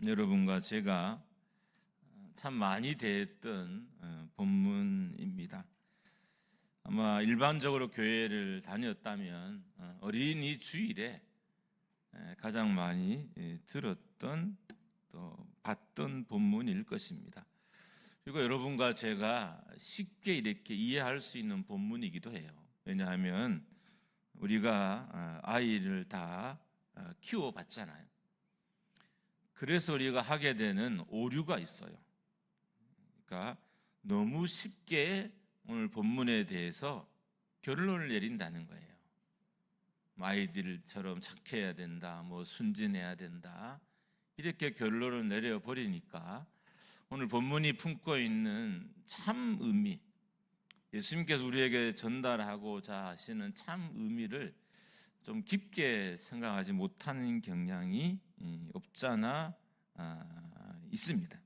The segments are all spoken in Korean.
여러분과 제가 참 많이 대했던 본문입니다. 아마 일반적으로 교회를 다녔다면 어린이 주일에 가장 많이 들었던 또 봤던 본문일 것입니다. 그리고 여러분과 제가 쉽게 이렇게 이해할 수 있는 본문이기도 해요. 왜냐하면 우리가 아이를 다 키워봤잖아요. 그래서 우리가 하게 되는 오류가 있어요. 그러니까 너무 쉽게 오늘 본문에 대해서 결론을 내린다는 거예요. 아이들처럼 착해야 된다, 순진해야 된다, 이렇게 결론을 내려버리니까 오늘 본문이 품고 있는 참 의미, 예수님께서 우리에게 전달하고자 하시는 참 의미를 좀 깊게 생각하지 못하는 경향이 없잖아 있습니다.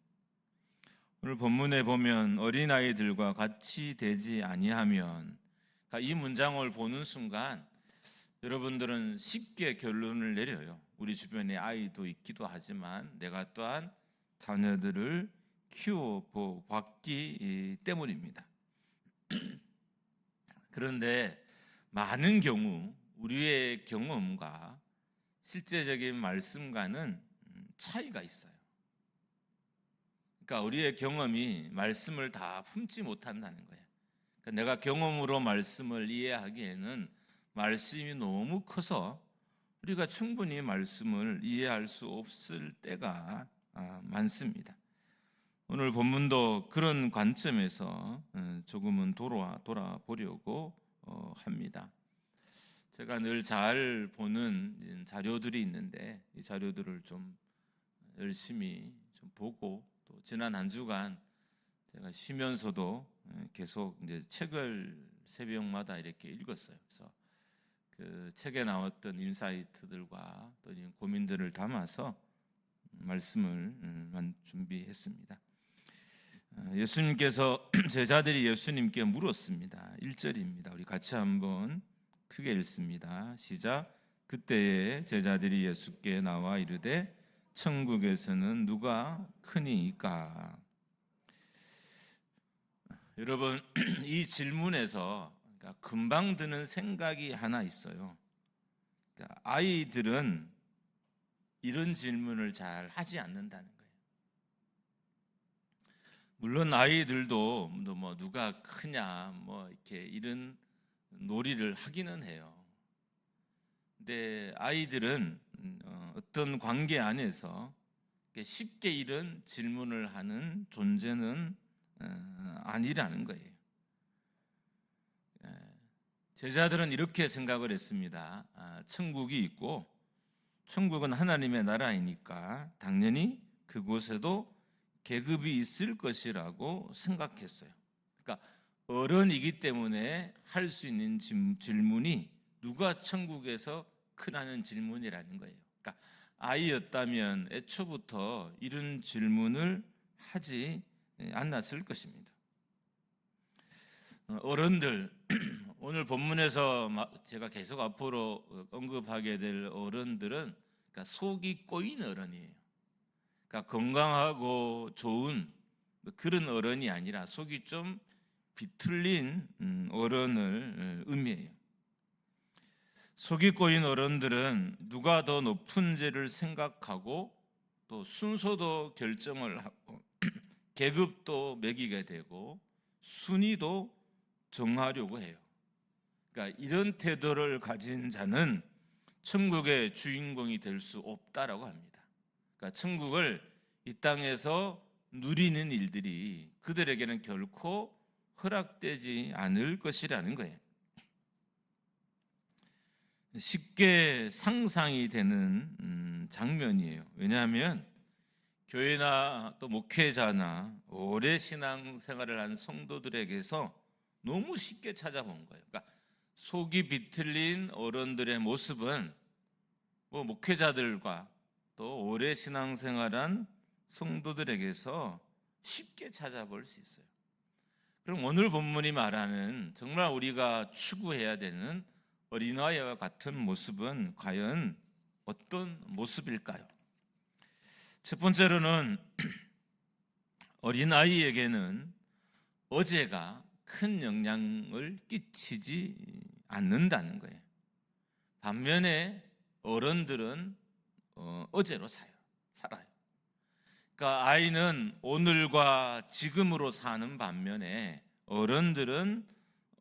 오늘 본문에 보면 어린아이들과 같이 되지 아니하면, 이 문장을 보는 순간 여러분들은 쉽게 결론을 내려요. 우리 주변에 아이도 있기도 하지만 내가 또한 자녀들을 키워봤기 때문입니다. 그런데 많은 경우 우리의 경험과 실제적인 말씀과는 차이가 있어요. 그러니까 우리의 경험이 말씀을 다 품지 못한다는 거예요. 그러니까 내가 경험으로 말씀을 이해하기에는 말씀이 너무 커서 우리가 충분히 말씀을 이해할 수 없을 때가 많습니다. 오늘 본문도 그런 관점에서 조금은 돌아보려고 합니다. 제가 늘 잘 보는 자료들이 있는데 이 자료들을 좀 열심히 좀 보고, 또 지난 한 주간 제가 쉬면서도 계속 이제 책을 새벽마다 이렇게 읽었어요. 그래서 그 책에 나왔던 인사이트들과 또 고민들을 담아서 말씀을 준비했습니다. 예수님께서 제자들이 예수님께 물었습니다. 1절입니다. 우리 같이 한번 크게 읽습니다. 시작. 그때에 제자들이 예수께 나와 이르되 천국에서는 누가 크니이까? 여러분, 이 질문에서 금방 드는 생각이 하나 있어요. 그러니까 아이들은 이런 질문을 잘 하지 않는다는 거예요. 물론 아이들도 누가 크냐 이렇게 이런 놀이를 하기는 해요. 근데 아이들은 어떤 관계 안에서 쉽게 이런 질문을 하는 존재는 아니라는 거예요. 제자들은 이렇게 생각을 했습니다. 천국이 있고 천국은 하나님의 나라이니까 당연히 그곳에도 계급이 있을 것이라고 생각했어요. 그러니까 어른이기 때문에 할 수 있는 질문이 누가 천국에서 크냐는 질문이라는 거예요. 그러니까 아이였다면 애초부터 이런 질문을 하지 않았을 것입니다. 어른들, 오늘 본문에서 제가 계속 앞으로 언급하게 될 어른들은 속이 꼬인 어른이에요. 그러니까 건강하고 좋은 그런 어른이 아니라 속이 좀 비틀린 어른을 의미해요. 속이 꼬인 어른들은 누가 더 높은 죄를 생각하고 또 순서도 결정을 하고 계급도 매기게 되고 순위도 정하려고 해요. 그러니까 이런 태도를 가진 자는 천국의 주인공이 될 수 없다라고 합니다. 그러니까 천국을 이 땅에서 누리는 일들이 그들에게는 결코 허락되지 않을 것이라는 거예요. 쉽게 상상이 되는 장면이에요. 왜냐하면 교회나 또 목회자나 오래 신앙생활을 한 성도들에게서 너무 쉽게 찾아본 거예요. 그러니까 속이 비틀린 어른들의 모습은 목회자들과 또 오래 신앙생활한 성도들에게서 쉽게 찾아볼 수 있어요. 그럼 오늘 본문이 말하는 정말 우리가 추구해야 되는 어린아이와 같은 모습은 과연 어떤 모습일까요? 첫 번째로는 어린아이에게는 어제가 큰 영향을 끼치지 않는다는 거예요. 반면에 어른들은 어제로 살아요. 그러니까 아이는 오늘과 지금으로 사는 반면에 어른들은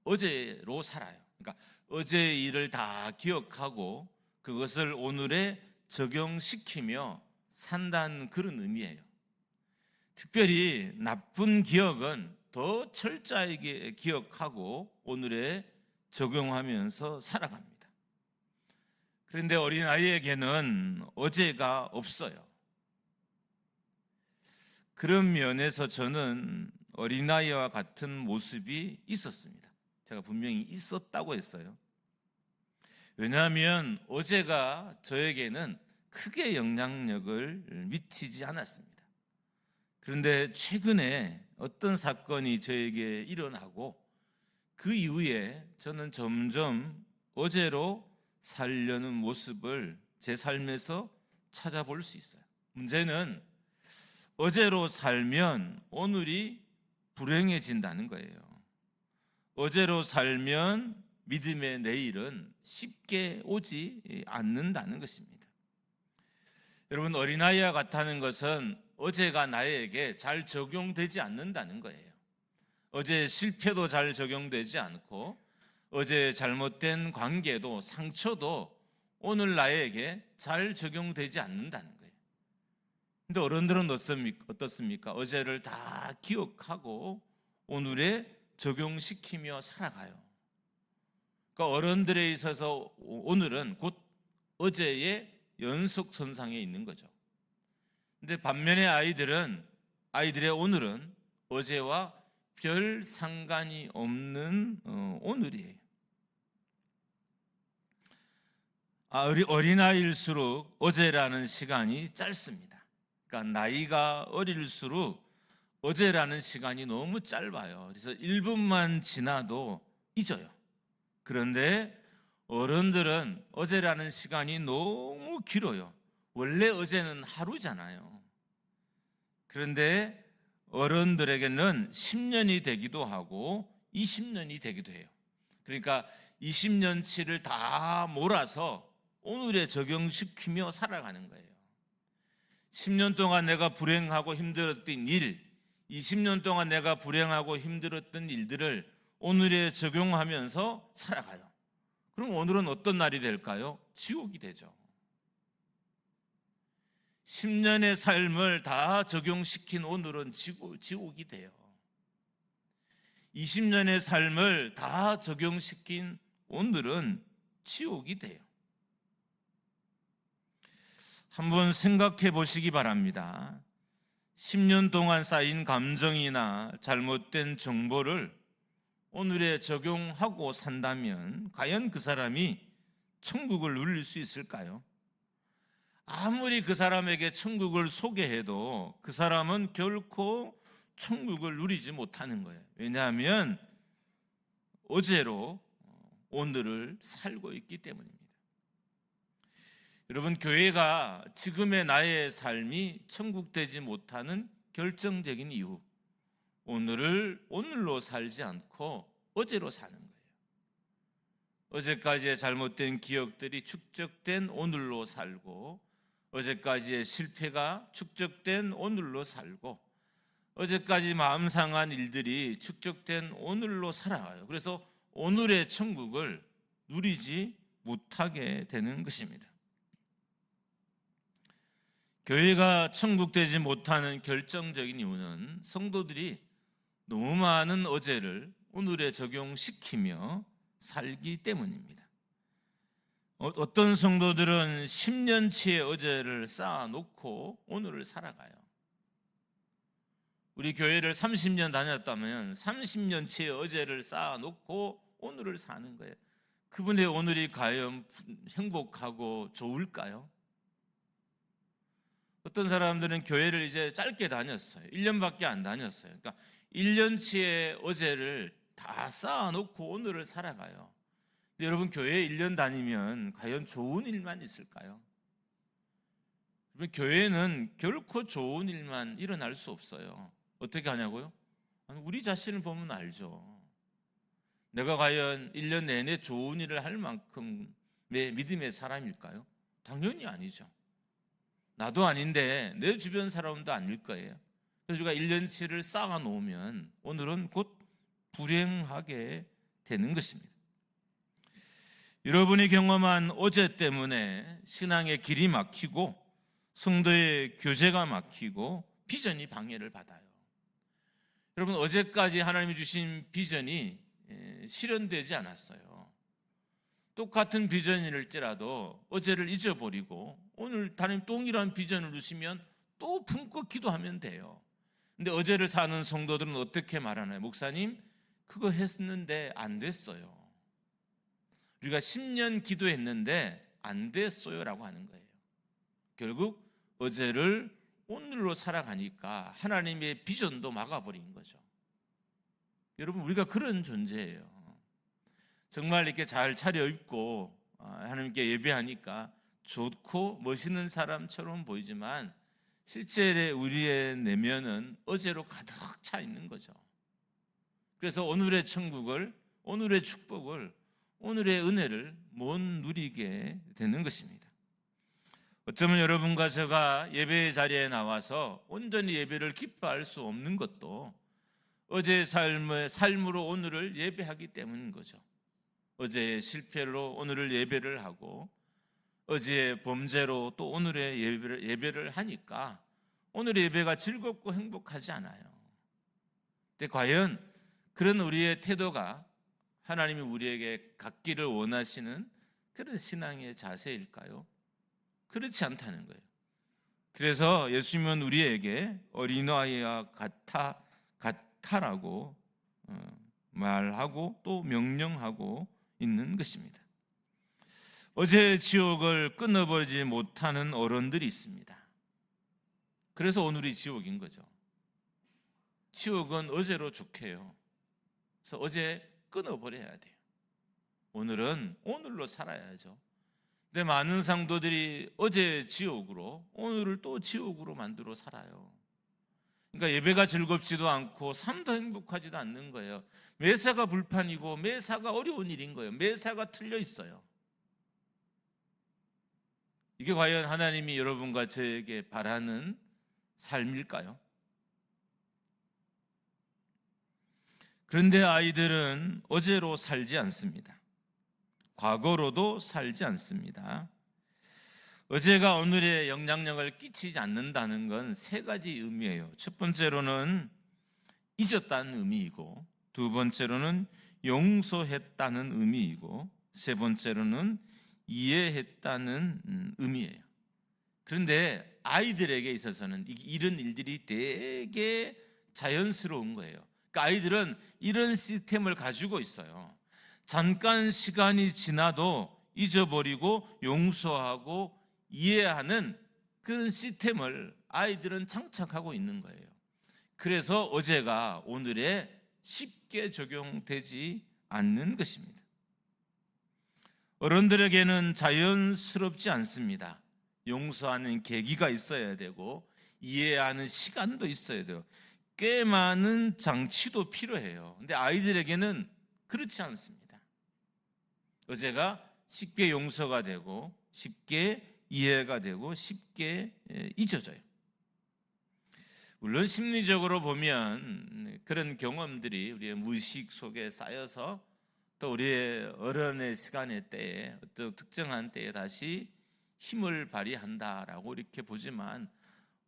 어제로 살아요. 그러니까 어제의 일을 다 기억하고 그것을 오늘에 적용시키며 산다는 그런 의미예요. 특별히 나쁜 기억은 더 철저하게 기억하고 오늘에 적용하면서 살아갑니다. 그런데 어린아이에게는 어제가 없어요. 그런 면에서 저는 어린아이와 같은 모습이 있었습니다. 제가 분명히 있었다고 했어요. 왜냐하면 어제가 저에게는 크게 영향력을 미치지 않았습니다. 그런데 최근에 어떤 사건이 저에게 일어나고 그 이후에 저는 점점 어제로 살려는 모습을 제 삶에서 찾아볼 수 있어요. 문제는 어제로 살면 오늘이 불행해진다는 거예요. 어제로 살면 믿음의 내일은 쉽게 오지 않는다는 것입니다. 여러분, 어린아이와 같다는 것은 어제가 나에게 잘 적용되지 않는다는 거예요. 어제의 실패도 잘 적용되지 않고 어제의 잘못된 관계도 상처도 오늘 나에게 잘 적용되지 않는다는 거예요. 근데 어른들은 어떻습니까? 어제를 다 기억하고 오늘에 적용시키며 살아가요. 그러니까 어른들에 있어서 오늘은 곧 어제의 연속선상에 있는 거죠. 근데 반면에 아이들의 오늘은 어제와 별 상관이 없는 오늘이에요. 어린아이일수록 어제라는 시간이 짧습니다. 그러니까 나이가 어릴수록 어제라는 시간이 너무 짧아요. 그래서 1분만 지나도 잊어요. 그런데 어른들은 어제라는 시간이 너무 길어요. 원래 어제는 하루잖아요. 그런데 어른들에게는 10년이 되기도 하고 20년이 되기도 해요. 그러니까 20년치를 다 몰아서 오늘에 적용시키며 살아가는 거예요. 10년 동안 내가 불행하고 힘들었던 일, 20년 동안 내가 불행하고 힘들었던 일들을 오늘에 적용하면서 살아가요. 그럼 오늘은 어떤 날이 될까요? 지옥이 되죠. 10년의 삶을 다 적용시킨 오늘은 지옥이 돼요. 20년의 삶을 다 적용시킨 오늘은 지옥이 돼요. 한번 생각해 보시기 바랍니다. 10년 동안 쌓인 감정이나 잘못된 정보를 오늘에 적용하고 산다면 과연 그 사람이 천국을 누릴 수 있을까요? 아무리 그 사람에게 천국을 소개해도 그 사람은 결코 천국을 누리지 못하는 거예요. 왜냐하면 어제로 오늘을 살고 있기 때문입니다. 여러분, 교회가 지금의 나의 삶이 천국되지 못하는 결정적인 이유, 오늘을 오늘로 살지 않고 어제로 사는 거예요. 어제까지의 잘못된 기억들이 축적된 오늘로 살고, 어제까지의 실패가 축적된 오늘로 살고, 어제까지 마음 상한 일들이 축적된 오늘로 살아가요. 그래서 오늘의 천국을 누리지 못하게 되는 것입니다. 교회가 천국되지 못하는 결정적인 이유는 성도들이 너무 많은 어제를 오늘에 적용시키며 살기 때문입니다. 어떤 성도들은 10년치의 어제를 쌓아놓고 오늘을 살아가요. 우리 교회를 30년 다녔다면 30년치의 어제를 쌓아놓고 오늘을 사는 거예요. 그분의 오늘이 과연 행복하고 좋을까요? 어떤 사람들은 교회를 이제 짧게 다녔어요. 1년밖에 안 다녔어요. 그러니까 1년치의 어제를 다 쌓아놓고 오늘을 살아가요. 근데 여러분, 교회에 1년 다니면 과연 좋은 일만 있을까요? 교회는 결코 좋은 일만 일어날 수 없어요. 어떻게 하냐고요? 우리 자신을 보면 알죠. 내가 과연 1년 내내 좋은 일을 할 만큼의 믿음의 사람일까요? 당연히 아니죠. 나도 아닌데 내 주변 사람도 아닐 거예요. 그래서 우리가 1년치를 쌓아 놓으면 오늘은 곧 불행하게 되는 것입니다. 여러분이 경험한 어제 때문에 신앙의 길이 막히고 성도의 교제가 막히고 비전이 방해를 받아요. 여러분, 어제까지 하나님이 주신 비전이 실현되지 않았어요. 똑같은 비전일지라도 어제를 잊어버리고 오늘 하나님 동일한 비전을 주시면 또 품고 기도하면 돼요. 근데 어제를 사는 성도들은 어떻게 말하나요? 목사님, 그거 했는데 안 됐어요. 우리가 10년 기도했는데 안 됐어요 라고 하는 거예요. 결국 어제를 오늘로 살아가니까 하나님의 비전도 막아버린 거죠. 여러분, 우리가 그런 존재예요. 정말 이렇게 잘 차려입고 하나님께 예배하니까 좋고 멋있는 사람처럼 보이지만 실제 우리의 내면은 어제로 가득 차 있는 거죠. 그래서 오늘의 천국을, 오늘의 축복을, 오늘의 은혜를 못 누리게 되는 것입니다. 어쩌면 여러분과 제가 예배의 자리에 나와서 온전히 예배를 기뻐할 수 없는 것도 어제의 삶으로 오늘을 예배하기 때문인 거죠. 어제의 실패로 오늘을 예배를 하고 어제의 범죄로 또 오늘의 예배를 하니까 오늘의 예배가 즐겁고 행복하지 않아요. 근데 과연 그런 우리의 태도가 하나님이 우리에게 갖기를 원하시는 그런 신앙의 자세일까요? 그렇지 않다는 거예요. 그래서 예수님은 우리에게 어린아이와 같아라고 말하고 또 명령하고 있는 것입니다. 어제 지옥을 끊어버리지 못하는 어른들이 있습니다. 그래서 오늘이 지옥인 거죠. 지옥은 어제로 족해요. 그래서 어제 끊어버려야 돼요. 오늘은 오늘로 살아야죠. 근데 많은 성도들이 어제 지옥으로 오늘을 또 지옥으로 만들어 살아요. 그러니까 예배가 즐겁지도 않고 삶도 행복하지도 않는 거예요. 매사가 불판이고 매사가 어려운 일인 거예요. 매사가 틀려 있어요. 이게 과연 하나님이 여러분과 저에게 바라는 삶일까요? 그런데 아이들은 어제로 살지 않습니다. 과거로도 살지 않습니다. 어제가 오늘의 영향력을 끼치지 않는다는 건 세 가지 의미예요. 첫 번째로는 잊었다는 의미이고, 두 번째로는 용서했다는 의미이고, 세 번째로는 이해했다는 의미예요. 그런데 아이들에게 있어서는 이런 일들이 되게 자연스러운 거예요. 그러니까 아이들은 이런 시스템을 가지고 있어요. 잠깐 시간이 지나도 잊어버리고 용서하고 이해하는 그런 시스템을 아이들은 장착하고 있는 거예요. 그래서 어제가 오늘에 쉽게 적용되지 않는 것입니다. 어른들에게는 자연스럽지 않습니다. 용서하는 계기가 있어야 되고 이해하는 시간도 있어야 돼요. 꽤 많은 장치도 필요해요. 근데 아이들에게는 그렇지 않습니다. 어제가 쉽게 용서가 되고 쉽게 이해가 되고 쉽게 잊어져요. 물론 심리적으로 보면 그런 경험들이 우리의 무의식 속에 쌓여서 또 우리의 어른의 시간의 때에 어떤 특정한 때에 다시 힘을 발휘한다라고 이렇게 보지만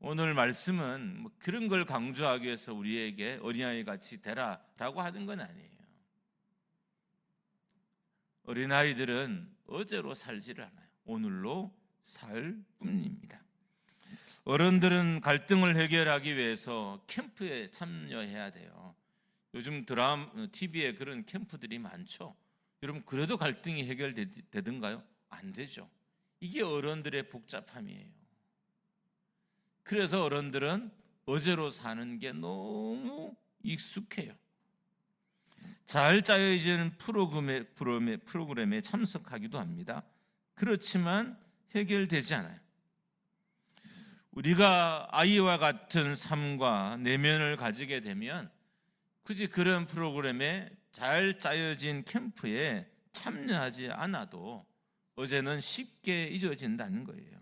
오늘 말씀은 뭐 그런 걸 강조하기 위해서 우리에게 어린아이 같이 되라라고 하는 건 아니에요. 어린아이들은 어제로 살지를 않아요. 오늘로 살 뿐입니다. 어른들은 갈등을 해결하기 위해서 캠프에 참여해야 돼요. 요즘 TV에 그런 캠프들이 많죠. 여러분, 그래도 갈등이 해결되던가요? 안 되죠. 이게 어른들의 복잡함이에요. 그래서 어른들은 어제로 사는 게 너무 익숙해요. 잘 짜여진 프로그램에 참석하기도 합니다. 그렇지만 해결되지 않아요. 우리가 아이와 같은 삶과 내면을 가지게 되면 굳이 그런 프로그램에 잘 짜여진 캠프에 참여하지 않아도 어제는 쉽게 잊어진다는 거예요.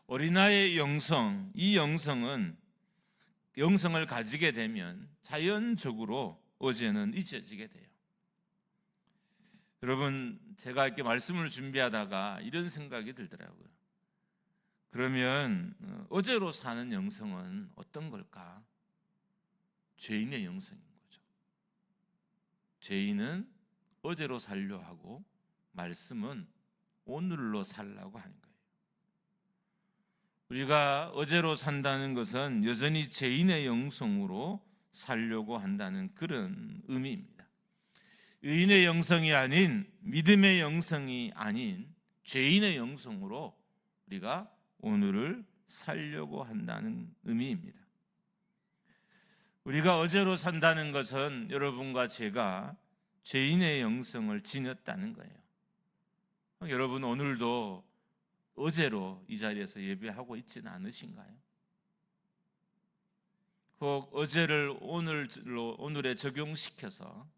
어린아이의 영성, 이 영성을 가지게 되면 자연적으로 어제는 잊어지게 돼요. 여러분, 제가 이렇게 말씀을 준비하다가 이런 생각이 들더라고요. 그러면 어제로 사는 영성은 어떤 걸까? 죄인의 영성인 거죠. 죄인은 어제로 살려 하고 말씀은 오늘로 살라고 하는 거예요. 우리가 어제로 산다는 것은 여전히 죄인의 영성으로 살려고 한다는 그런 의미입니다. 의인의 영성이 아닌, 믿음의 영성이 아닌 죄인의 영성으로 우리가 오늘을 살려고 한다는 의미입니다. 우리가 어제로 산다는 것은 여러분과 제가 죄인의 영성을 지녔다는 거예요. 여러분, 오늘도 어제로 이 자리에서 예배하고 있지는 않으신가요? 혹 어제를 오늘에 적용시켜서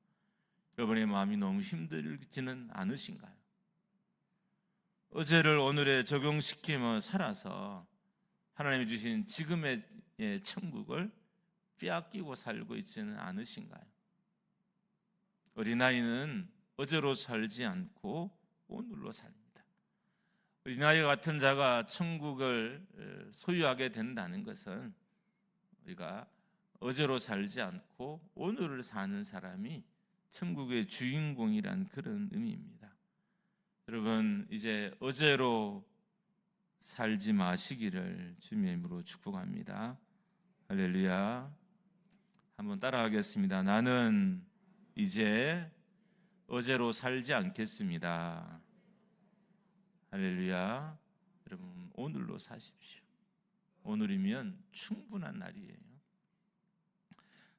여러분의 마음이 너무 힘들지는 않으신가요? 어제를 오늘에 적용시키며 살아서 하나님이 주신 지금의 천국을 빼앗기고 살고 있지는 않으신가요? 어린아이는 어제로 살지 않고 오늘로 삽니다. 어린아이 같은 자가 천국을 소유하게 된다는 것은 우리가 어제로 살지 않고 오늘을 사는 사람이 천국의 주인공이란 그런 의미입니다. 여러분, 이제 어제로 살지 마시기를 주님의 이름으로 축복합니다. 할렐루야. 한번 따라하겠습니다. 나는 이제 어제로 살지 않겠습니다. 할렐루야. 여러분, 오늘로 사십시오. 오늘이면 충분한 날이에요.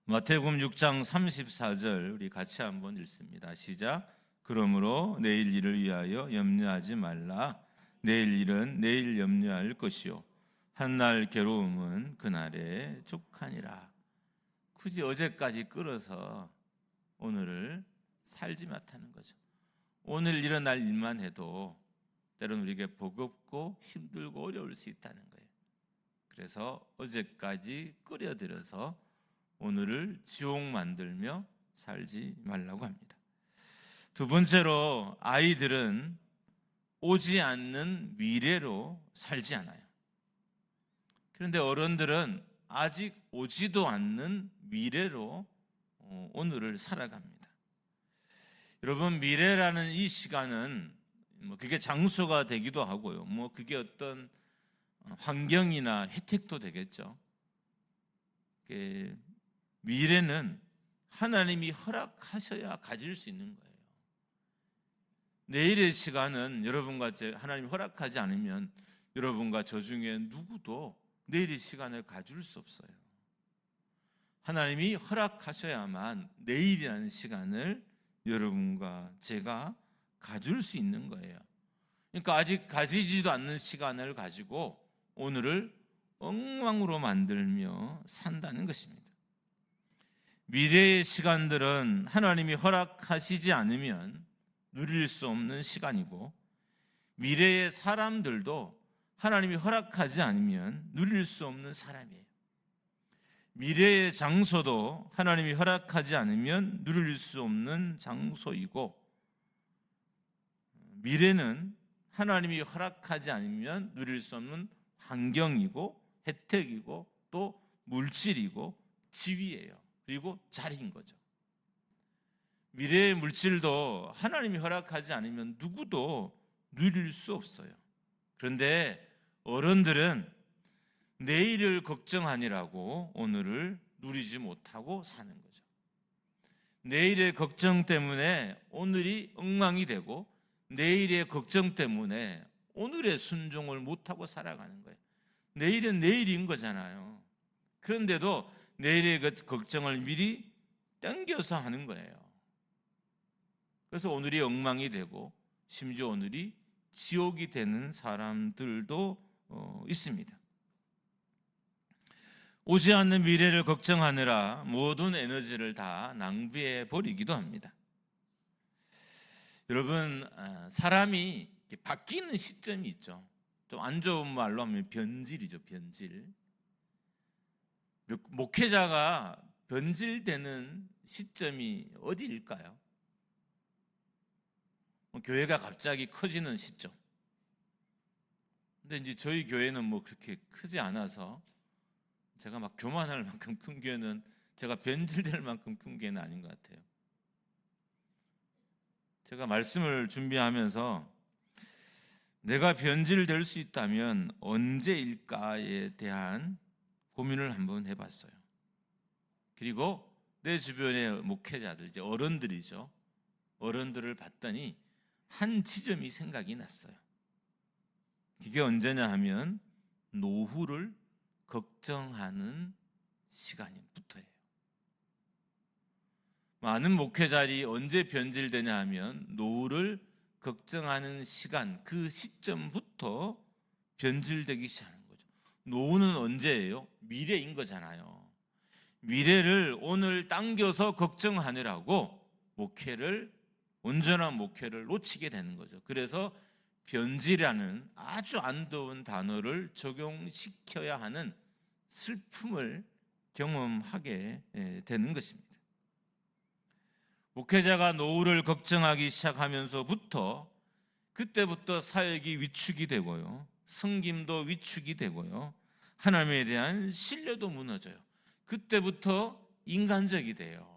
마태복음 6장 34절 우리 같이 한번 읽습니다. 시작. 그러므로 내일 일을 위하여 염려하지 말라. 내일 일은 내일 염려할 것이요 한날 괴로움은 그날에 족하니라. 굳이 어제까지 끌어서 오늘을 살지 못하는 거죠. 오늘 일어날 일만 해도 때로는 우리에게 버겁고 힘들고 어려울 수 있다는 거예요. 그래서 어제까지 끌어들여서 오늘을 지옥 만들며 살지 말라고 합니다. 두 번째로, 아이들은 오지 않는 미래로 살지 않아요. 그런데 어른들은 아직 오지도 않는 미래로 오늘을 살아갑니다. 여러분, 미래라는 이 시간은 그게 장소가 되기도 하고요. 그게 어떤 환경이나 혜택도 되겠죠. 미래는 하나님이 허락하셔야 가질 수 있는 거예요. 내일의 시간은 여러분과 하나님이 허락하지 않으면 여러분과 저 중에 누구도 내일의 시간을 가질 수 없어요. 하나님이 허락하셔야만 내일이라는 시간을 여러분과 제가 가질 수 있는 거예요. 그러니까 아직 가지지도 않는 시간을 가지고 오늘을 엉망으로 만들며 산다는 것입니다. 미래의 시간들은 하나님이 허락하시지 않으면 누릴 수 없는 시간이고, 미래의 사람들도 하나님이 허락하지 않으면 누릴 수 없는 사람이에요. 미래의 장소도 하나님이 허락하지 않으면 누릴 수 없는 장소이고, 미래는 하나님이 허락하지 않으면 누릴 수 없는 환경이고 혜택이고 또 물질이고 지위예요. 그리고 자리인 거죠. 미래의 물질도 하나님이 허락하지 않으면 누구도 누릴 수 없어요. 그런데 어른들은 내일을 걱정하느라고 오늘을 누리지 못하고 사는 거죠. 내일의 걱정 때문에 오늘이 엉망이 되고, 내일의 걱정 때문에 오늘의 순종을 못하고 살아가는 거예요. 내일은 내일인 거잖아요. 그런데도 내일의 걱정을 미리 당겨서 하는 거예요. 그래서 오늘이 엉망이 되고 심지어 오늘이 지옥이 되는 사람들도 있습니다. 오지 않는 미래를 걱정하느라 모든 에너지를 다 낭비해 버리기도 합니다. 여러분, 사람이 바뀌는 시점이 있죠. 좀 안 좋은 말로 하면 변질이죠, 변질. 목회자가 변질되는 시점이 어디일까요? 교회가 갑자기 커지는 시점. 근데 이제 저희 교회는 뭐 그렇게 크지 않아서 제가 막 교만할 만큼 큰 교회는, 제가 변질될 만큼 큰 교회는 아닌 것 같아요. 제가 말씀을 준비하면서 내가 변질될 수 있다면 언제일까에 대한 고민을 한번 해봤어요. 그리고 내 주변의 목회자들, 이제 어른들이죠. 어른들을 봤더니 한 지점이 생각이 났어요. 그게 언제냐 하면 노후를 걱정하는 시간부터예요. 많은 목회자들이 언제 변질되냐 하면 노후를 걱정하는 시간, 그 시점부터 변질되기 시작하는 거죠. 노후는 언제예요? 미래인 거잖아요. 미래를 오늘 당겨서 걱정하느라고 온전한 목회를 놓치게 되는 거죠. 그래서 변질이라는 아주 안 좋은 단어를 적용시켜야 하는 슬픔을 경험하게 되는 것입니다. 목회자가 노후를 걱정하기 시작하면서부터 그때부터 사역이 위축이 되고요, 섬김도 위축이 되고요, 하나님에 대한 신뢰도 무너져요. 그때부터 인간적이 돼요.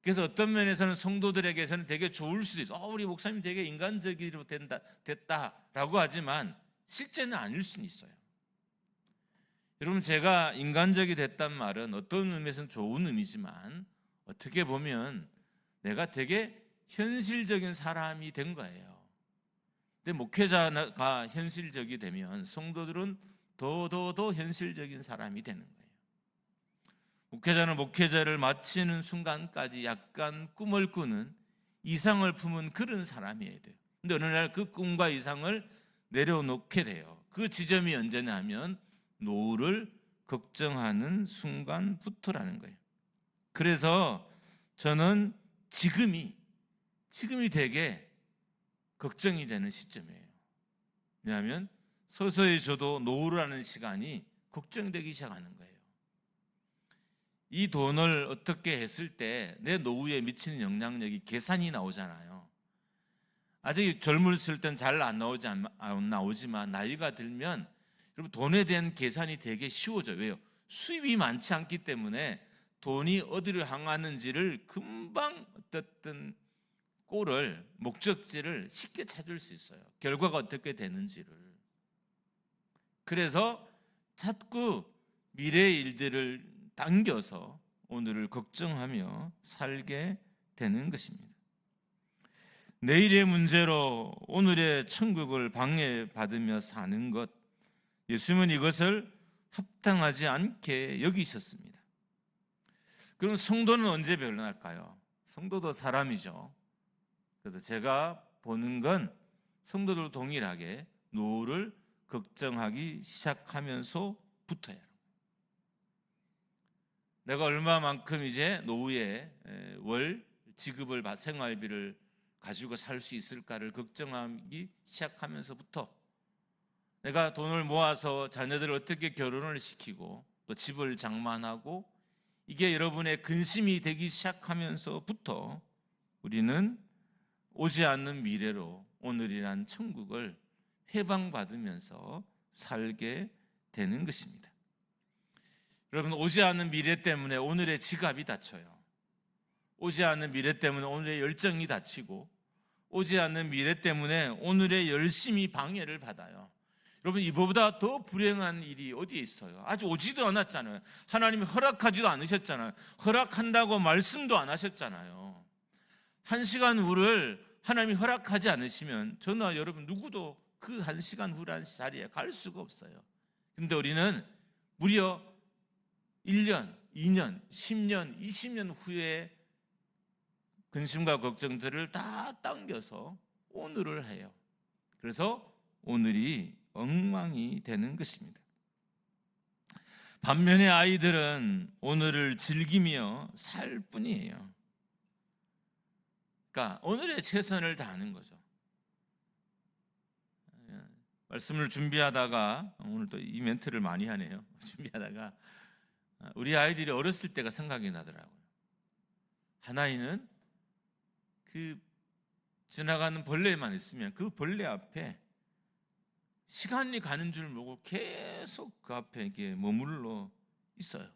그래서 어떤 면에서는 성도들에게서는 되게 좋을 수도 있어요. 우리 목사님 되게 인간적으로 됐다라고 하지만 실제는 아닐 수는 있어요. 여러분, 제가 인간적이 됐단 말은 어떤 의미에서는 좋은 의미지만 어떻게 보면 내가 되게 현실적인 사람이 된 거예요. 근데 목회자가 현실적이 되면 성도들은 더 현실적인 사람이 되는 거예요. 목회자는 목회자를 마치는 순간까지 약간 꿈을 꾸는, 이상을 품은 그런 사람이어야 돼요. 근데 어느 날 그 꿈과 이상을 내려놓게 돼요. 그 지점이 언제냐 하면 노후를 걱정하는 순간부터라는 거예요. 그래서 저는 지금이 되게 걱정이 되는 시점이에요. 왜냐하면 서서히 저도 노후라는 시간이 걱정되기 시작하는 거예요. 이 돈을 어떻게 했을 때 내 노후에 미치는 영향력이 계산이 나오잖아요. 아직 젊었을 땐 잘 안 나오지만 나이가 들면 여러분, 돈에 대한 계산이 되게 쉬워져요. 왜요? 수입이 많지 않기 때문에 돈이 어디로 향하는지를 금방 어떤 꼴을, 목적지를 쉽게 찾을 수 있어요. 결과가 어떻게 되는지를. 그래서 자꾸 미래의 일들을 당겨서 오늘을 걱정하며 살게 되는 것입니다. 내일의 문제로 오늘의 천국을 방해받으며 사는 것, 예수님은 이것을 합당하지 않게 여기셨습니다. 그럼 성도는 언제 변할까요? 성도도 사람이죠. 그래서 제가 보는 건 성도들 동일하게 노후를 걱정하기 시작하면서부터예요. 내가 얼마만큼 이제 노후에 월 지급을 생활비를 가지고 살 수 있을까를 걱정하기 시작하면서부터, 내가 돈을 모아서 자녀들을 어떻게 결혼을 시키고 또 집을 장만하고, 이게 여러분의 근심이 되기 시작하면서부터 우리는 오지 않는 미래로 오늘이란 천국을 해방받으면서 살게 되는 것입니다. 여러분, 오지 않는 미래 때문에 오늘의 지갑이 닫혀요. 오지 않는 미래 때문에 오늘의 열정이 닫히고, 오지 않는 미래 때문에 오늘의 열심이 방해를 받아요. 여러분, 이보다 더 불행한 일이 어디에 있어요? 아직 오지도 않았잖아요. 하나님이 허락하지도 않으셨잖아요. 허락한다고 말씀도 안 하셨잖아요. 1시간 후를 하나님이 허락하지 않으시면 저나 여러분 누구도 그 1시간 후라는 자리에 갈 수가 없어요. 근데 우리는 무려 1년, 2년, 10년, 20년 후에 근심과 걱정들을 다 당겨서 오늘을 해요. 그래서 오늘이 엉망이 되는 것입니다. 반면에 아이들은 오늘을 즐기며 살 뿐이에요. 그러니까 오늘의 최선을 다하는 거죠. 말씀을 준비하다가 오늘 또 이 멘트를 많이 하네요. 준비하다가 우리 아이들이 어렸을 때가 생각이 나더라고요. 하나이는 그 지나가는 벌레만 있으면 그 벌레 앞에 시간이 가는 줄 모르고 계속 그 앞에 이렇게 머물러 있어요.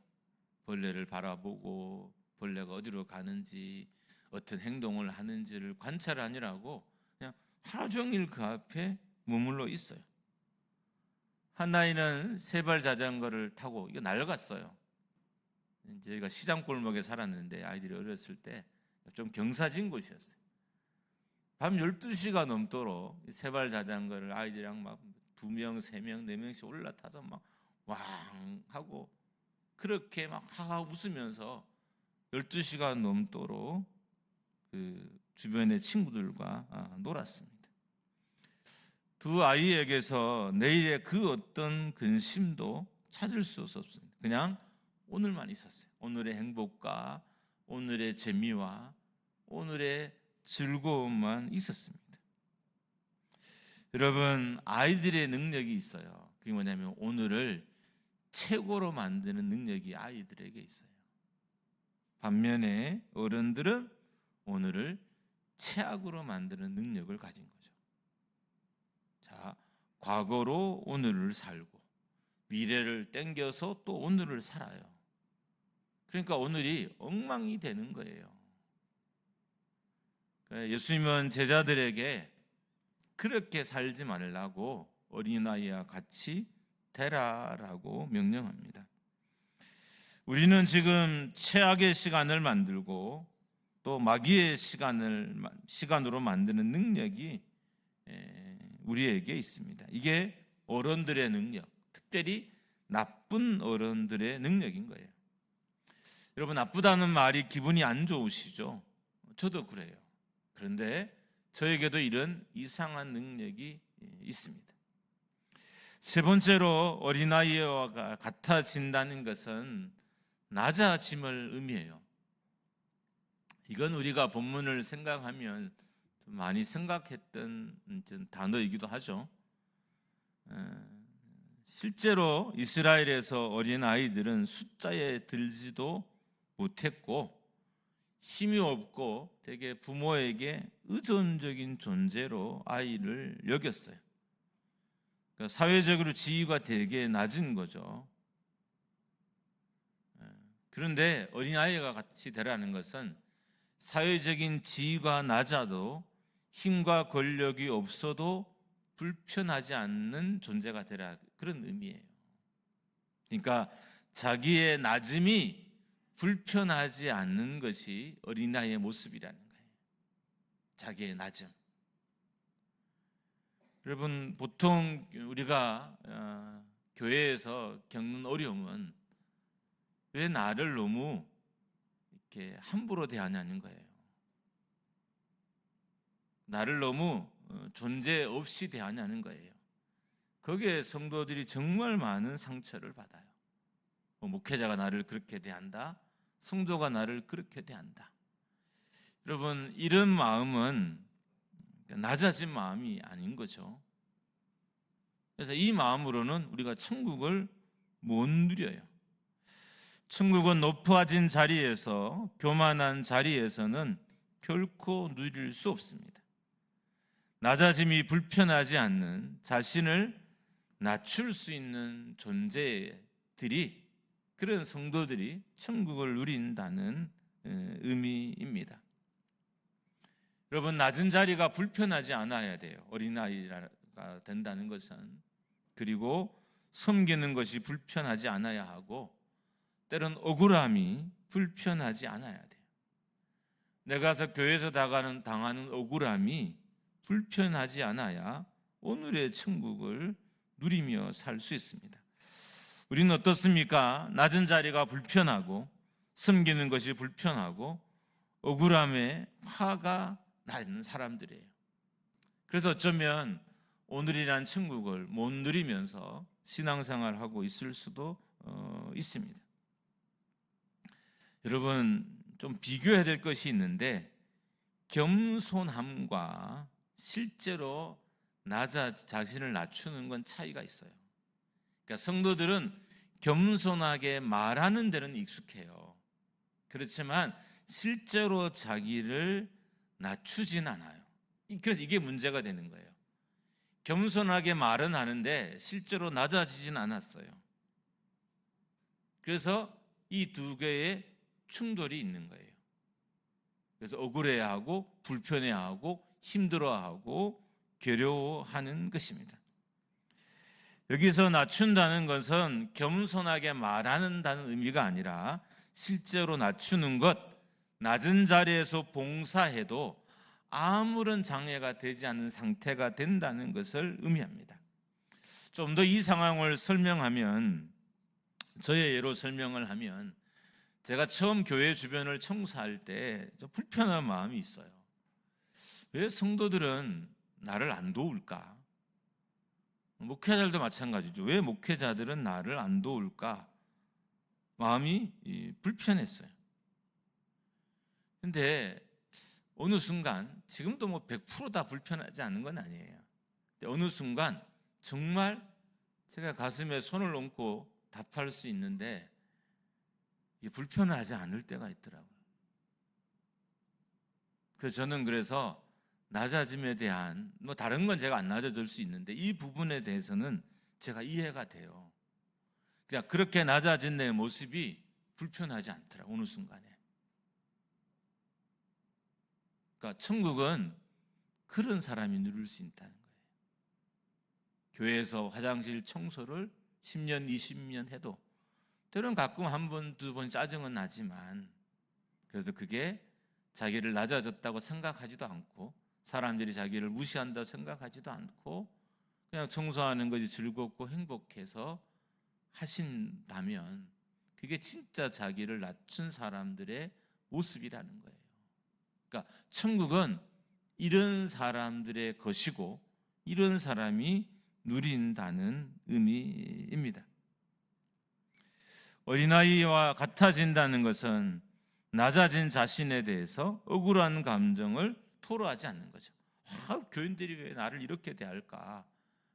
벌레를 바라보고 벌레가 어디로 가는지 어떤 행동을 하는지를 관찰하느라고 그냥 하루 종일 그 앞에 머물러 있어요. 한 아이는 세발 자전거를 타고 이거 날아갔어요. 저희가 시장 골목에 살았는데 아이들이 어렸을 때 좀 경사진 곳이었어요. 밤 12시가 넘도록 세발 자전거를 아이들이랑 막 2명, 3명, 4명씩 올라타서 막 왕 하고 그렇게 막 하하 웃으면서 12시간 넘도록 그 주변의 친구들과 놀았습니다. 두 아이에게서 내일의 그 어떤 근심도 찾을 수 없었습니다. 그냥 오늘만 있었어요. 오늘의 행복과 오늘의 재미와 오늘의 즐거움만 있었습니다. 여러분, 아이들의 능력이 있어요. 그게 뭐냐면 오늘을 최고로 만드는 능력이 아이들에게 있어요. 반면에 어른들은 오늘을 최악으로 만드는 능력을 가진 거죠. 자, 과거로 오늘을 살고 미래를 땡겨서 또 오늘을 살아요. 그러니까 오늘이 엉망이 되는 거예요. 예수님은 제자들에게 그렇게 살지 말라고 어린아이와 같이 되라라고 명령합니다. 우리는 지금 최악의 시간을 만들고 또 마귀의 시간으로 만드는 능력이 우리에게 있습니다. 이게 어른들의 능력, 특별히 나쁜 어른들의 능력인 거예요. 여러분, 나쁘다는 말이 기분이 안 좋으시죠? 저도 그래요. 그런데 저에게도 이런 이상한 능력이 있습니다. 세 번째로 어린아이와 같아진다는 것은 낮아짐을 의미해요. 이건 우리가 본문을 생각하면 좀 많이 생각했던 단어이기도 하죠. 실제로 이스라엘에서 어린아이들은 숫자에 들지도 못했고 힘이 없고 되게 부모에게 의존적인 존재로 아이를 여겼어요. 그러니까 사회적으로 지위가 되게 낮은 거죠. 그런데 어린아이가 같이 되라는 것은 사회적인 지위가 낮아도 힘과 권력이 없어도 불편하지 않는 존재가 되라, 그런 의미예요. 그러니까 자기의 낮음이 불편하지 않는 것이 어린아이의 모습이라는 거예요. 자기의 낮음. 여러분, 보통 우리가 교회에서 겪는 어려움은 왜 나를 너무 이렇게 함부로 대하냐는 거예요. 나를 너무 존재 없이 대하냐는 거예요. 거기에 성도들이 정말 많은 상처를 받아요. 목회자가 나를 그렇게 대한다. 성도가 나를 그렇게 대한다. 여러분, 이런 마음은 낮아진 마음이 아닌 거죠. 그래서 이 마음으로는 우리가 천국을 못 누려요. 천국은 높아진 자리에서, 교만한 자리에서는 결코 누릴 수 없습니다. 낮아짐이 불편하지 않는, 자신을 낮출 수 있는 존재들이, 그런 성도들이 천국을 누린다는 의미입니다. 여러분, 낮은 자리가 불편하지 않아야 돼요. 어린아이가 된다는 것은. 그리고 섬기는 것이 불편하지 않아야 하고, 때론 억울함이 불편하지 않아야 돼요. 내가 교회에서 당하는 억울함이 불편하지 않아야 오늘의 천국을 누리며 살 수 있습니다. 우리는 어떻습니까? 낮은 자리가 불편하고 섬기는 것이 불편하고 억울함에 화가 나는 사람들이에요. 그래서 어쩌면 오늘이란 천국을 못 누리면서 신앙생활하고 있을 수도 있습니다. 여러분, 좀 비교해야 될 것이 있는데 겸손함과 실제로 자신을 낮추는 건 차이가 있어요. 그러니까 성도들은 겸손하게 말하는 데는 익숙해요. 그렇지만 실제로 자기를 낮추진 않아요. 그래서 이게 문제가 되는 거예요. 겸손하게 말은 하는데 실제로 낮아지진 않았어요. 그래서 이 두 개의 충돌이 있는 거예요. 그래서 억울해하고 불편해하고 힘들어하고 괴로워하는 것입니다. 여기서 낮춘다는 것은 겸손하게 말하는다는 의미가 아니라 실제로 낮추는 것, 낮은 자리에서 봉사해도 아무런 장애가 되지 않는 상태가 된다는 것을 의미합니다. 좀 더 이 상황을 설명하면, 저의 예로 설명을 하면, 제가 처음 교회 주변을 청소할 때 좀 불편한 마음이 있어요. 왜 성도들은 나를 안 도울까? 목회자들도 마찬가지죠. 왜 목회자들은 나를 안 도울까? 마음이 불편했어요. 근데 어느 순간, 지금도 뭐 100% 불편하지 않은 건 아니에요. 근데 어느 순간 정말 제가 가슴에 손을 얹고 답할 수 있는데 불편하지 않을 때가 있더라고요. 그래서 낮아짐에 대한, 뭐 다른 건 제가 안 낮아질 수 있는데 이 부분에 대해서는 제가 이해가 돼요. 그냥 그렇게 낮아진 내 모습이 불편하지 않더라고요, 어느 순간에. 그러니까 천국은 그런 사람이 누릴 수 있다는 거예요. 교회에서 화장실 청소를 10년, 20년 해도 때로는 가끔 한 번, 두 번 짜증은 나지만, 그래서 그게 자기를 낮아졌다고 생각하지도 않고 사람들이 자기를 무시한다고 생각하지도 않고 그냥 청소하는 것이 즐겁고 행복해서 하신다면 그게 진짜 자기를 낮춘 사람들의 모습이라는 거예요. 그러니까 천국은 이런 사람들의 것이고 이런 사람이 누린다는 의미입니다. 어린아이와 같아진다는 것은 낮아진 자신에 대해서 억울한 감정을 토로하지 않는 거죠. 교인들이 왜 나를 이렇게 대할까?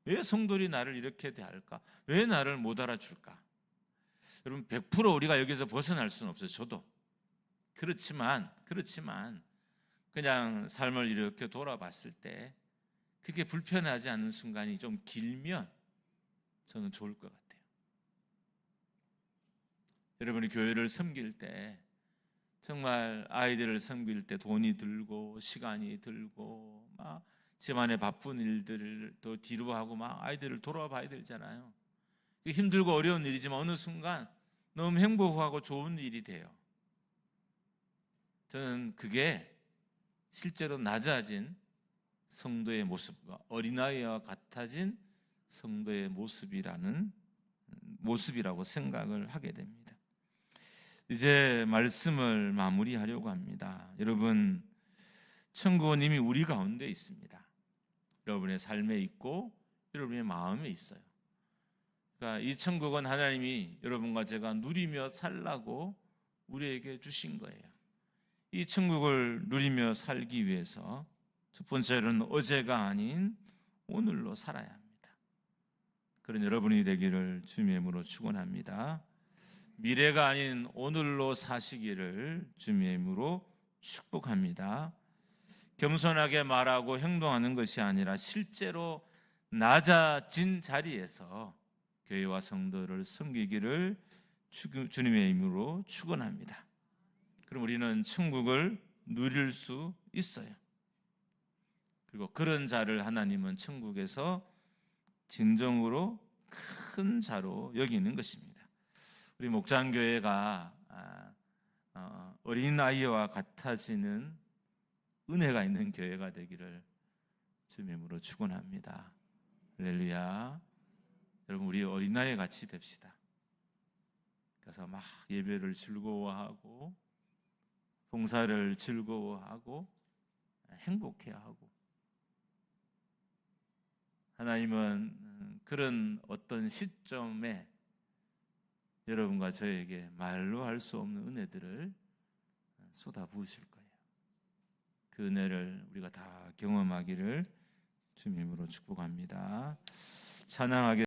왜 성도들이 나를 이렇게 대할까? 왜 나를 못 알아줄까? 여러분, 100% 우리가 여기서 벗어날 수는 없어요. 저도. 그렇지만 그냥 삶을 이렇게 돌아봤을 때 그게 불편하지 않은 순간이 좀 길면 저는 좋을 것 같아요. 여러분이 교회를 섬길 때, 정말 아이들을 섬길 때 돈이 들고 시간이 들고 막 집안의 바쁜 일들을 또 뒤로 하고 막 아이들을 돌아봐야 되잖아요. 힘들고 어려운 일이지만 어느 순간 너무 행복하고 좋은 일이 돼요. 저는 그게 실제로 낮아진 성도의 모습과 어린아이와 같아진 성도의 모습이라고 생각을 하게 됩니다. 이제 말씀을 마무리하려고 합니다. 여러분, 천국은 이미 우리 가운데 있습니다. 여러분의 삶에 있고 여러분의 마음에 있어요. 그러니까 이 천국은 하나님이 여러분과 제가 누리며 살라고 우리에게 주신 거예요. 이 천국을 누리며 살기 위해서 첫 번째로는 어제가 아닌 오늘로 살아야 합니다. 그런 여러분이 되기를 주님의 이름으로 축원합니다. 미래가 아닌 오늘로 사시기를 주님의 이름으로 축복합니다. 겸손하게 말하고 행동하는 것이 아니라 실제로 낮아진 자리에서 교회와 성도를 섬기기를 주님의 이름으로 축원합니다. 그럼 우리는 천국을 누릴 수 있어요. 그리고 그런 자를 하나님은 천국에서 진정으로 큰 자로 여기는 것입니다. 우리 목장교회가 어린아이와 같아지는 은혜가 있는 교회가 되기를 주님의 이름으로 축원합니다. 할렐루야. 여러분, 우리 어린아이 같이 됩시다. 그래서 막 예배를 즐거워하고 봉사를 즐거워하고 행복해하고, 하나님은 그런 어떤 시점에 여러분과 저에게 말로 할 수 없는 은혜들을 쏟아부으실 거예요. 그 은혜를 우리가 다 경험하기를 주님으로 축복합니다. 찬양하게